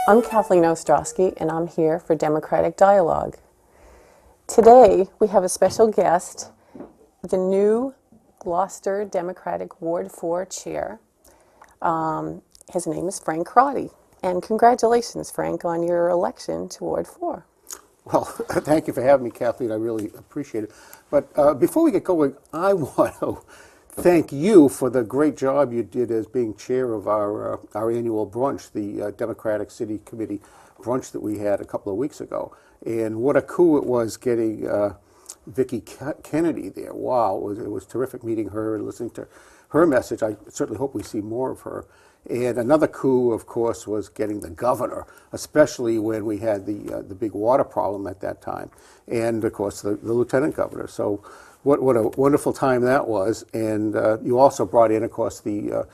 I'm Kathleen Ostrowski, and I'm here for Democratic Dialogue. Today, we have a special guest, the new Gloucester Democratic Ward 4 Chair. His name is Frank Crotty. And congratulations, Frank, on your election to Ward 4. Well, thank you for having me, Kathleen. I really appreciate it. But before we get going, I want to thank you for the great job you did as being chair of our annual brunch, the Democratic City Committee brunch that we had a couple of weeks ago. And what a coup it was getting Vicki Kennedy there. Wow, it was terrific meeting her and listening to her message. I certainly hope we see more of her. And another coup, of course, was getting the governor, especially when we had the big water problem at that time, and of course the lieutenant governor. So what a wonderful time that was. And you also brought in, of course, the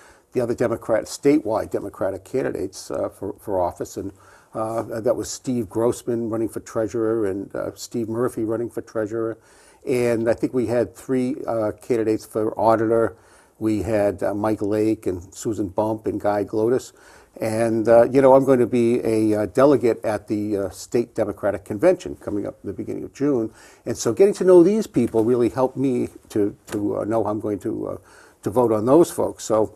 other statewide Democratic candidates for office, and that was Steve Grossman running for treasurer and Steve Murphy running for treasurer. And I think we had 3 candidates for auditor. We had Mike Lake and Susan Bump and Guy Glotis. And, you know, I'm going to be a delegate at the State Democratic Convention coming up in the beginning of June. And so getting to know these people really helped me to know how I'm going to vote on those folks. So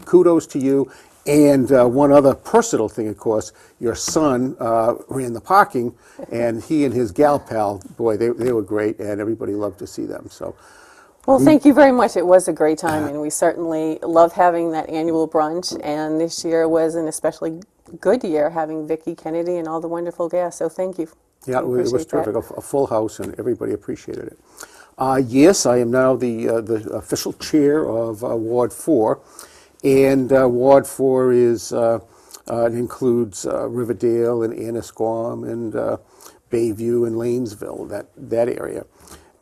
kudos to you. And one other personal thing, of course, your son ran the parking, and he and his gal pal, boy, they were great, and everybody loved to see them. So. Well, thank you very much. It was a great time, and we certainly love having that annual brunch. And this year was an especially good year, having Vicki Kennedy and all the wonderful guests. So thank you. Yeah, it was terrific. A full house, and everybody appreciated it. Yes, I am now the official chair of Ward 4, and Ward 4 is it includes Riverdale and Annisquam and Bayview and Lanesville, that area.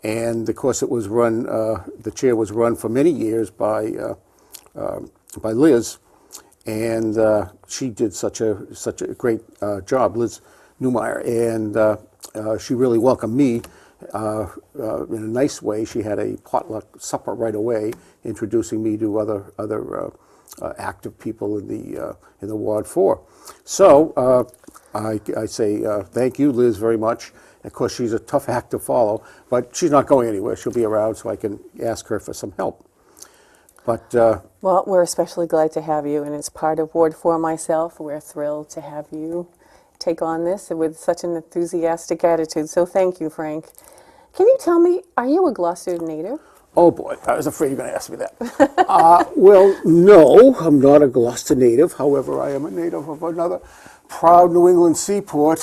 And of course, it was run. The chair was run for many years by Liz, and she did such a great job, Liz Newmeyer, and she really welcomed me in a nice way. She had a potluck supper right away, introducing me to other active people in the Ward 4. So I say thank you, Liz, very much. Of course, she's a tough act to follow, but she's not going anywhere. She'll be around, so I can ask her for some help. But well, we're especially glad to have you, and as part of Ward 4 myself, we're thrilled to have you take on this with such an enthusiastic attitude. So thank you, Frank. Can you tell me, are you a Gloucester native? Oh boy, I was afraid you were going to ask me that. Well, no, I'm not a Gloucester native. However, I am a native of another proud New England seaport,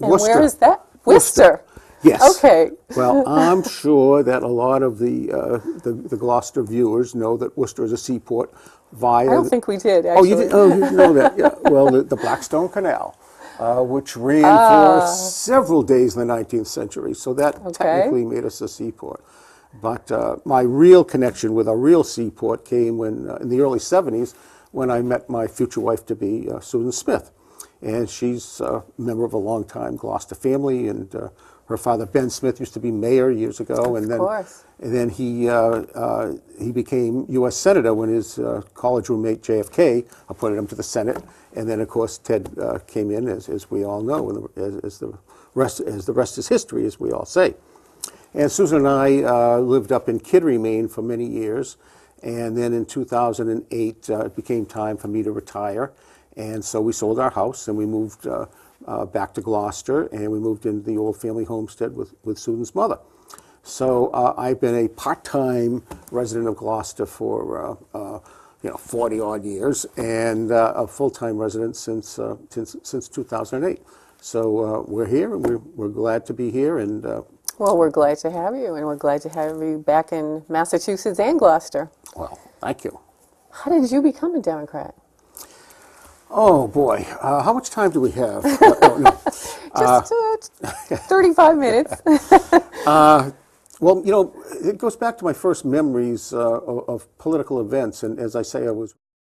And Worcester. where is that? Worcester. Yes. Okay. Well, I'm sure that a lot of the Gloucester viewers know that Worcester is a seaport via. I don't think we did, actually. Oh, you didn't? Oh, you didn't know that? Yeah. Well, the Blackstone Canal, which ran for several days in the 19th century, so that technically made us a seaport. But my real connection with a real seaport came when, in the early 70s, when I met my future wife-to-be, Susan Smith. And she's a member of a long-time Gloucester family, and her father, Ben Smith, used to be mayor years ago. Of course. And then he became U.S. Senator when his college roommate, JFK, appointed him to the Senate. And then, of course, Ted came in, as we all know, and as the rest is history, as we all say. And Susan and I lived up in Kittery, Maine for many years. And then in 2008, it became time for me to retire. And so we sold our house and we moved back to Gloucester, and we moved into the old family homestead with Susan's mother. So I've been a part-time resident of Gloucester for 40-odd years, and a full-time resident since 2008. So we're here, and we're glad to be here. And well, we're glad to have you, and we're glad to have you back in Massachusetts and Gloucester. Well, thank you. How did you become a Democrat? Oh, boy. How much time do we have? No. Just 35 minutes. Well, you know, it goes back to my first memories of political events. And as I say, I was